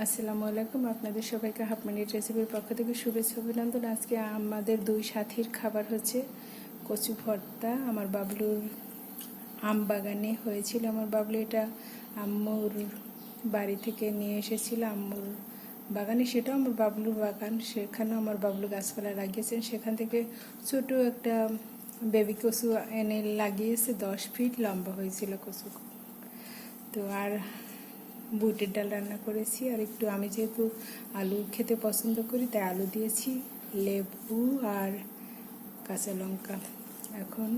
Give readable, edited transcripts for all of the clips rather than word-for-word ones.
আসসালামু আলাইকুম, আপনাদের সবাইকে হাফ মিনিট রেসিপির পক্ষ থেকে শুভেচ্ছা অভিনন্দন। আজকে আমাদের দুই সাথীর খাবার হচ্ছে কচু ভর্তা। আমার বাবলুর আম বাগানে হয়েছিল। আমার বাবলু এটা আম্মুর বাড়ি থেকে নিয়ে এসেছিল, আম্মুর বাগানে। সেটাও আমার বাবলুর বাগান, সেখানেও আমার বাবলু গাছপালা লাগিয়েছেন। সেখান থেকে ছোটো একটা বেবি কচু এনে লাগিয়েছে, 10 ফিট লম্বা হয়েছিল কচু। তো আর বুটের ডাল রান্না করেছি, আর একটু আমি যেহেতু আলু খেতে পছন্দ করি তাই আলু দিয়েছি, লেবু আর কাঁচা লঙ্কা। এখন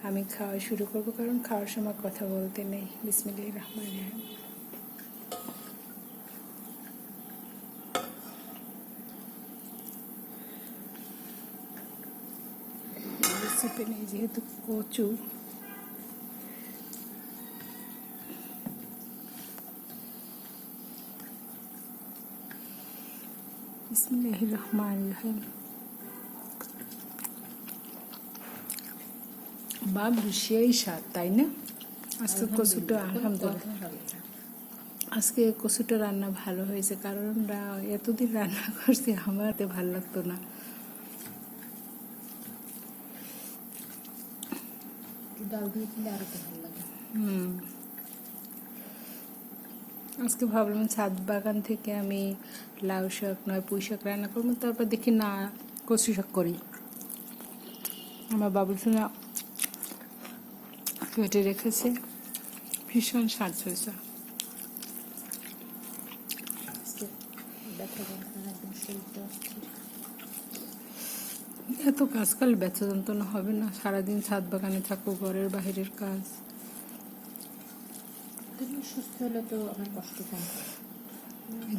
আমি খাওয়া শুরু করব, কারণ খাওয়ার সময় কথা বলতে নেই। বিসমিল্লাহির রহমানির রহিম। রেসিপি নেই যেহেতু কচু। বিসমিল্লাহির রহমানির রহিম। বাবলু সেই স্বাদ, তাই না? আজকে কচুটা আলহামদুলিল্লাহ, আজকে কচুটা রান্না ভালো হয়েছে, কারণ এতদিন রান্না করছি আমার ভালো লাগতো না। ডাল দিয়ে খেলে আরো ভালো লাগে। আজকে ভাবলাম ছাদ বাগান থেকে আমি লাউ শাক নয় পুঁই শাক রান্না করবো, তারপর দেখি না কচু শাক করি। আমার বাবুর সোনা কেটে রেখেছে, ভীষণ স্বাদ হয়েছে। এত কাজ করলে ব্যথা যন্ত্রণা হবে না? সারাদিন ছাদ বাগানে থাকো, ঘরের বাহিরের কাজ। সুস্থ হলে তো আমার কষ্ট কম।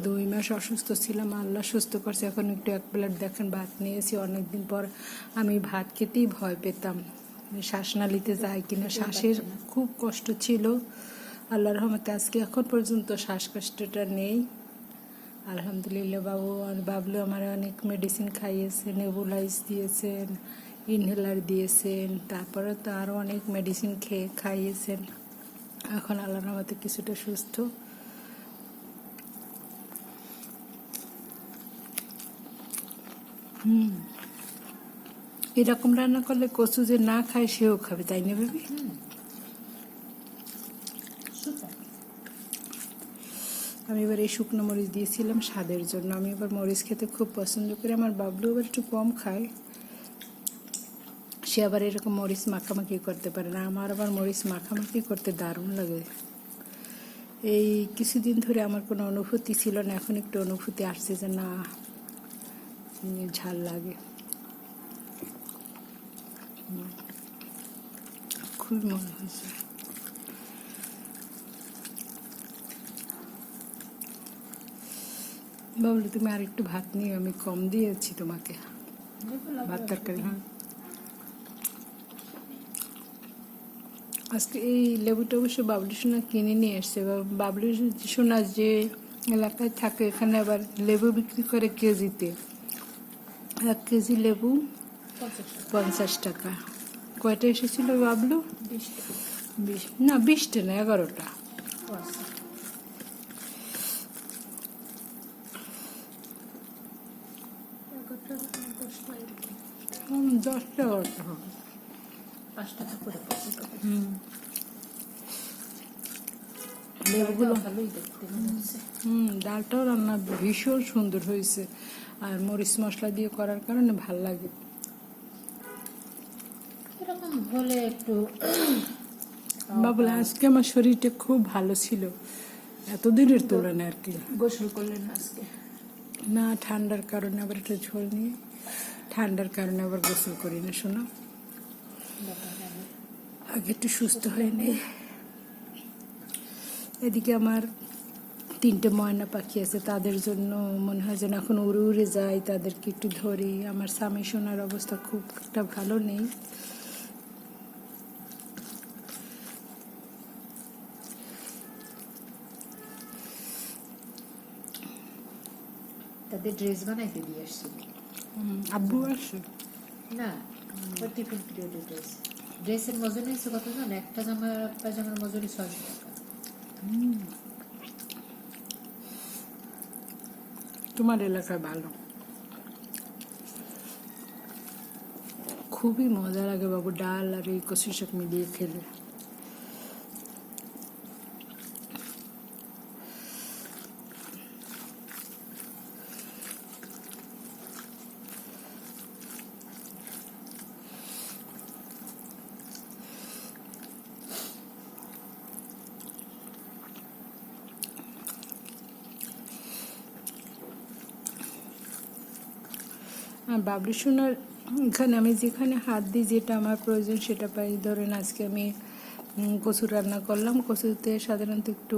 2 মাস অসুস্থ ছিলাম, আল্লাহ সুস্থ করছে। এখন একটু 1 প্লেট দেখেন ভাত নিয়েছি। অনেকদিন পর আমি ভাত খেতেই ভয় পেতাম, শ্বাসনালীতে যায় কিনা, শ্বাসের খুব কষ্ট ছিল। আল্লাহর রহমতে আজকে এখন পর্যন্ত শ্বাসকষ্টটা নেই, আলহামদুলিল্লাহ। বাবলু আমার অনেক মেডিসিন খাইয়েছে, নেবুলাইজ দিয়েছেন, ইনহেলার দিয়েছেন, তারপরে তো আরও অনেক মেডিসিন খাইয়েছেন। এখন আল্লাহর রহমতে কিছুটা সুস্থ। এরকম রান্না করলে কচু যে না খায় সেও খাবে, তাই না বেবি? আমি এবার এই শুকনো মরিচ দিয়েছিলাম স্বাদের জন্য। আমি এবার মরিচ খেতে খুব পছন্দ করি। আমার বাবলু এবার একটু কম খায়, সে আবার এরকম মরিচ মাখামাখি করতে পারে না। আমার আবার মরিচ মাখামাখি করতে দারুণ লাগে। এই কিছুদিন ধরে আমার কোনো অনুভূতি ছিল না, এখন একটু অনুভূতি আসছে যে না ঝাল লাগে। খুবই মনে হয়েছে। বাবলু তুমি আর একটু ভাত নিয়ে, আমি কম দিয়েছি তোমাকে ভাত তরকারি। হ্যাঁ, আজকে এই লেবুটা অবশ্য বাবলু সোনা কিনে নিয়ে এসছে। বাবলু সোনা যে এলাকায় থাকে এখানে আবার লেবু বিক্রি করে কেজিতে। 1 কেজি লেবু 50 টাকা। কয়টা এসেছিল বাবলু? 20 না, 20টা না, 11টা। 10টা 11টা হবে। 5 টাকা করে। লেবুগুলো ভালোই দেখতে মনে হচ্ছে। ডালটাও রান্না ভীষণ সুন্দর হয়েছে, আর মরিচ মশলা দিয়ে করার কারণে ভাল লাগে। এরকম হলে একটু বাবুল আজকে আমার শরীরটা খুব ভালো ছিল এতদিনের তুলনায় আর কি। গোসল করলেন আজকে? না, ঠান্ডার কারণে আবার একটু ঝোল নিয়ে, ঠান্ডার কারণে আবার গোসল করি না শোনা। আগে একটু সুস্থ হয়নি। এদিকে আমার 3টে ময়না পাখি আছে, তাদের জন্য মনে হয় যেন এখন উড়ে উড়ে যাই, তাদেরকে একটু ধরি। আমার স্বামী সোনার অবস্থা খুব একটা ভালো নেই। তাদের ড্রেস বানাইতে দিয়ে আসছি। আব্বু আসে না, টিফিন পিরিয়ডের ড্রেসের মজুরি হয়েছে কত জান? একটা পায়জামার মজুরি 600 টাকা। তোমার এলাকায় ভালো, খুবই মজা লাগে বাবু, ডাল আর এই কচু শাক মিলিয়ে খেলে। আর বাবলু সোনার এখানে আমি যেখানে হাত দিই, যেটা আমার প্রয়োজন সেটা পাই। ধরেন আজকে আমি কচু রান্না করলাম, কচুতে সাধারণত একটু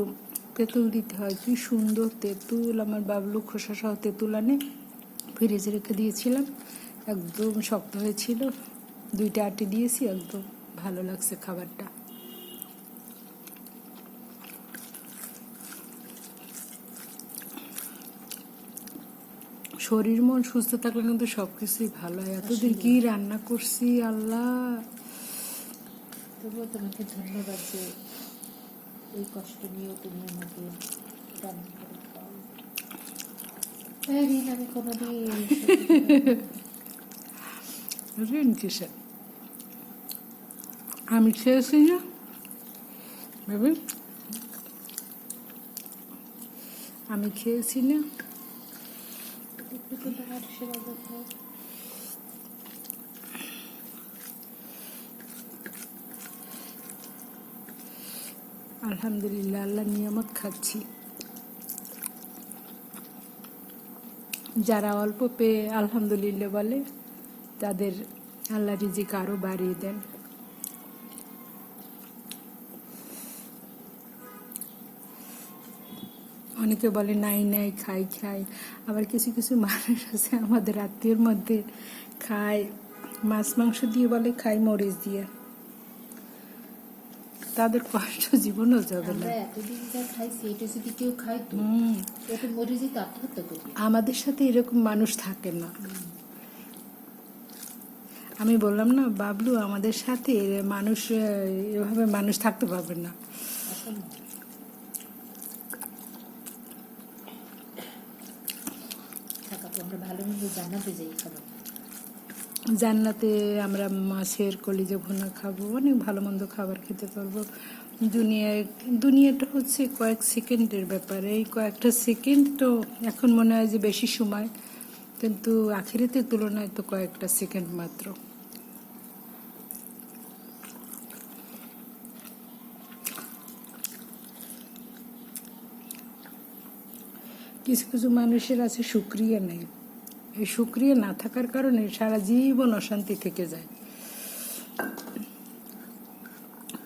তেঁতুল দিতে হয়। কি সুন্দর তেঁতুল! আমার বাবলু খোসা সহ তেঁতুল আনে, ফ্রিজে রেখে দিয়েছিলাম, একদম শক্ত হয়েছিল, 2টা আটি দিয়েছি, একদম ভালো লাগছে খাবারটা। শরীর মন সুস্থ থাকলে কিন্তু সব কিছুই ভালো হয়। এতদিন কি রান্না করছি আল্লাহ! তবুও তোমাকে ধন্যবাদ যে এই কষ্ট নিয়েও তুমি আমাকে রান্না করে খাও। ঋণ আমি কোনোদিন ঋণ কিসের? আমি খেয়েছি না ভেবে, আমি খেয়েছি না। তোমার সেবা যত্ন আলহামদুলিল্লাহ, আল্লাহ নিয়ামত খাচ্ছি। যারা অল্প পেয়ে আলহামদুলিল্লাহ বলে, তাদের আল্লাহ রিজিক আরও বাড়িয়ে দেন। অনেকে বলে নাই নাই, খাই খাই। আবার কিছু কিছু মানুষ আছে আমাদের আত্মীয়ের মধ্যে, খায় মাছ মাংস দিয়ে, বলে খাই মরিচ দিয়ে। তাদের কষ্ট জীবনও যাবে না। আমরা এতদিন যা খাইছি এটা যদি কেউ খাইতো, এটা মরে যেত, আত্মহত্যা করবে। আমাদের সাথে এরকম মানুষ থাকে না। আমি বললাম না বাবলু, আমাদের সাথে মানুষ এভাবে মানুষ থাকতে পারবে না। আমরা ভালো মন্দ জান্নাতে যাই খাবার, জান্নাতে আমরা মাছের কলিজা ভুনা খাবো, অনেক ভালো মন্দ খাবার খেতে পারবো। দুনিয়াটা হচ্ছে কয়েক সেকেন্ডের ব্যাপার। এই কয়েকটা সেকেন্ড তো এখন মনে হয় যে বেশি সময়, কিন্তু আখিরাতের তুলনায় তো কয়েকটা সেকেন্ড মাত্র। কিছু কিছু মানুষের আছে শুকরিয়া নেই, এই শুকরিয়া না থাকার কারণে সারা জীবন অশান্তি থেকে যায়।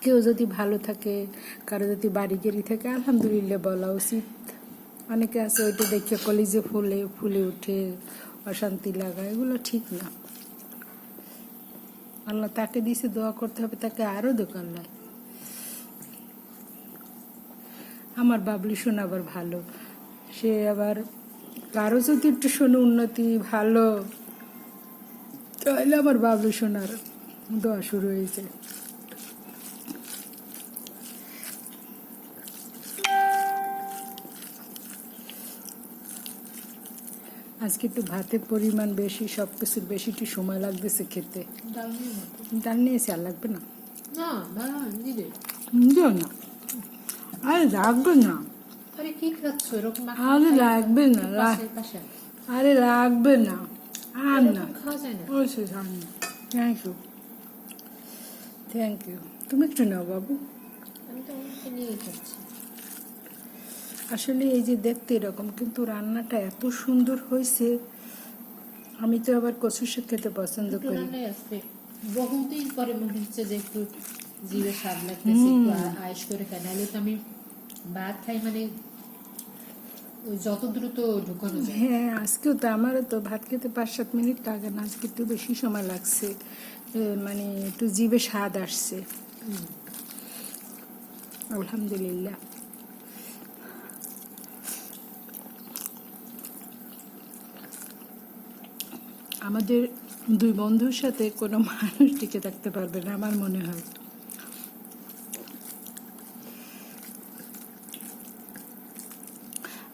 কেউ যদি ভালো থাকে, কারো যদি বাড়ি গেড়ি থাকে, আলহামদুলিল্লাহ বলা উচিত। অনেকে আছে ওইটা দেখে কলিজে ফুলে ফুলে উঠে অশান্তি লাগা, এগুলো ঠিক না। আল্লাহ তাকে দিয়েছে, দোয়া করতে হবে তাকে আরও দোকান নাই। আমার বাবলু শোনা আবার ভালো, সে আবার কারো যদি একটু শোনো উন্নতি ভালো, তাহলে আমার বাবলু শোনার দোয়া শুরু হয়েছে। আজকে একটু ভাতের পরিমাণ বেশি, সব কিছুর বেশি, একটু সময় লাগতেছে খেতে। ডাল নিয়েছি, আর লাগবে না? দিও না, আরে লাগবে না, আরে কি খাচ্ছ এরকম? আরে লাগবে না, আরে লাগবে না, আর না, খাওয়া যায় না। Thank you, thank you. তুমি একটু নাও বাবু। আমি তো অনেকটা নিয়েই খাচ্ছি। আসলে এই যে দেখতে এরকম, কিন্তু রান্নাটা এত সুন্দর হয়েছে। আমি তো আবার কচু শাক খেতে পছন্দ করি। বহুদিন পরে মনে হচ্ছে যে একটু জিভে স্বাদ লাগতেছে, একটু আয়েশ করে খাই, নাহলে তো আমি ভাত খাই মানে যত দ্রুত ঢুকানো যায়। হ্যাঁ, আজকেও তো আমারও তো ভাত খেতে 5-7 মিনিট লাগে না, আজকে একটু বেশি সময় লাগছে, মানে একটু জিভে স্বাদ আসছে। আলহামদুলিল্লাহ। আমাদের 2 বন্ধুর সাথে কোনো মানুষ টিকে থাকতে পারবে না আমার মনে হয়।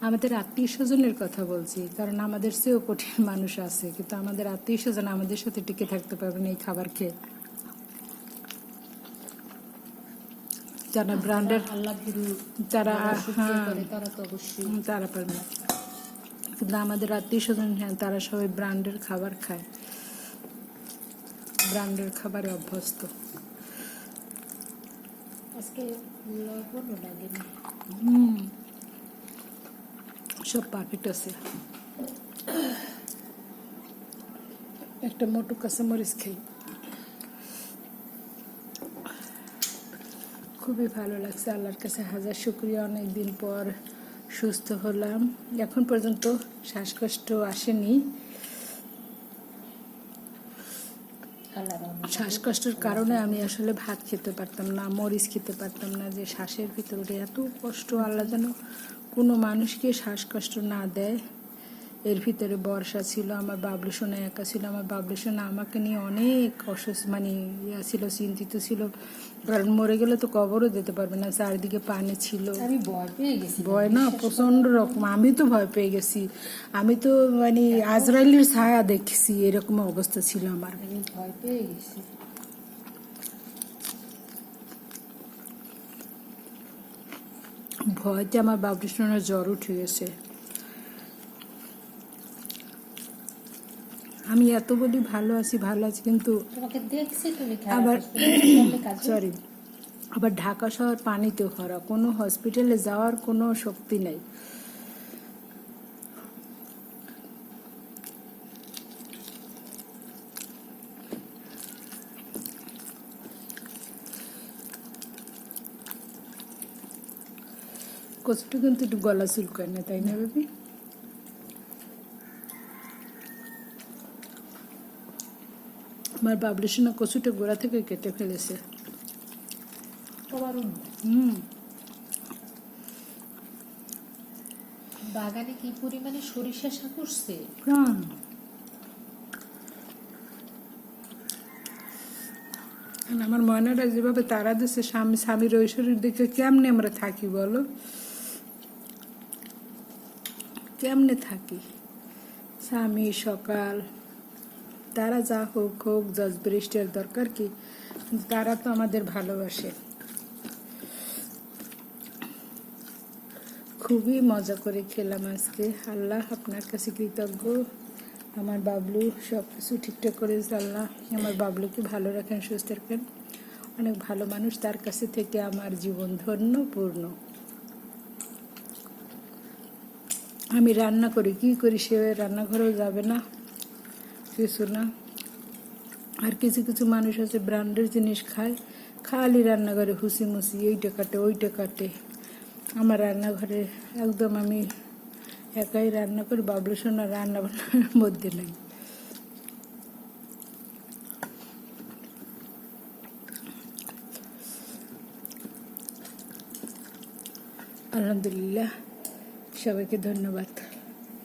আমাদের আত্মীয় স্বজনের কথা বলছি, কারণ আমাদের চেয়েও কঠিন মানুষ আছে, কিন্তু আমাদের আত্মীয় স্বজন আমাদের সাথে টিকে থাকতে পারবে না এই খাবার খেয়ে। যারা ব্র্যান্ডের আল্লাহ ভীরু তারা যারা শুকরিয়া হ্যাঁ করে তারা তো অবশ্যই তারা পারবে না, কিন্তু আমাদের আত্মীয় স্বজন হ্যাঁ তারা সবাই ব্র্যান্ডের খাবার খায়, ব্র্যান্ডের খাবারে অভ্যস্ত। আজকে লবণও লাগেনি। সব পারফেক্ট আছে। একটা মোটু কাঁচামরিচ খাই, খুবই ভালো লাগছে। আল্লাহর কাছে হাজার শুকরিয়া, অনেকদিন পর সুস্থ হলাম। এখন পর্যন্ত শ্বাসকষ্ট আসেনি। আল্লাহর রহমতে। শ্বাসকষ্টের কারণে আমি আসলে ভাত খেতে পারতাম না, মরিচ খেতে পারতাম না, যে শ্বাসের ভিতরে এত কষ্ট। আল্লাহ যেন কোনো মানুষকে শ্বাসকষ্ট না দেয়। এর ভিতরে বর্ষা ছিল, আমার বাবলু সোনা একা ছিল। আমার বাবলু সোনা আমাকে নিয়ে অনেক অসুস্থ, মানে ইয়া ছিল, চিন্তিত ছিল, কারণ মরে গেলে তো কবরও দিতে পারবে না, চারিদিকে পানি ছিল। আমি ভয় পেয়ে গেছি, ভয় না প্রচন্ড রকম, আমি তো ভয় পেয়ে গেছি। আমি তো মানে আজরাইলের ছায়া দেখছি, এরকম অবস্থা ছিল আমার। আমি ভয় পেয়ে গেছি। ভয়তে আমার বাবলু সোনার জ্বর উঠে গেছে। আমি এত বলি ভালো আছি ভালো আছি, কিন্তু তোমাকে দেখছি তুমি খারাপ আবার আছো, তুমি বললে কাজে। সরি, আবার ঢাকা শহর পানিতে ভরা, কোনো হসপিটালে যাওয়ার কোনো শক্তি নেই। কষ্টটা কিন্তু একটু গলা চুলকায় না, তাই না বেবি? আমার বাবলু সোনা কচুটা গোড়া থেকে কেটে ফেলেছে। তোমার হুম, বাগানে কি পরিমাণে সরিষা শাক করছে। প্রাণ। আর আমার ময়নাটা যেভাবে তারা দিচ্ছে, স্বামীর ঐশ্বরের দিকে কেমনে আমরা থাকি বলো, কেমনে থাকি? স্বামী সকাল, তারা যা হোক হোক, জজ বৃষ্টির দরকার কি, কিন্তু তারা তো আমাদের ভালোবাসে। খুবই মজা করে খেলাম আজকে। আল্লাহ আপনার কাছে কৃতজ্ঞ, আমার বাবলু সব কিছু ঠিকঠাক করে আল্লাহ আমার বাবলুকে ভালো রাখেন, সুস্থ রাখেন। অনেক ভালো মানুষ, তার কাছে থেকে আমার জীবন ধন্য পূর্ণ। আমি রান্না করি, কি করি, সে রান্নাঘরেও যাবে না, কিছু না। আর কিছু কিছু মানুষ আছে ব্র্যান্ডের জিনিস খায়, খালি রান্নাঘরে হুসি মুসি, এইটা কাটে ওইটা কাটে। আমার রান্নাঘরে একদম আমি একাই রান্না করি, বাবলু সোনা রান্না বান্নার মধ্যে নেই। আলহামদুলিল্লাহ, সবাইকে ধন্যবাদ।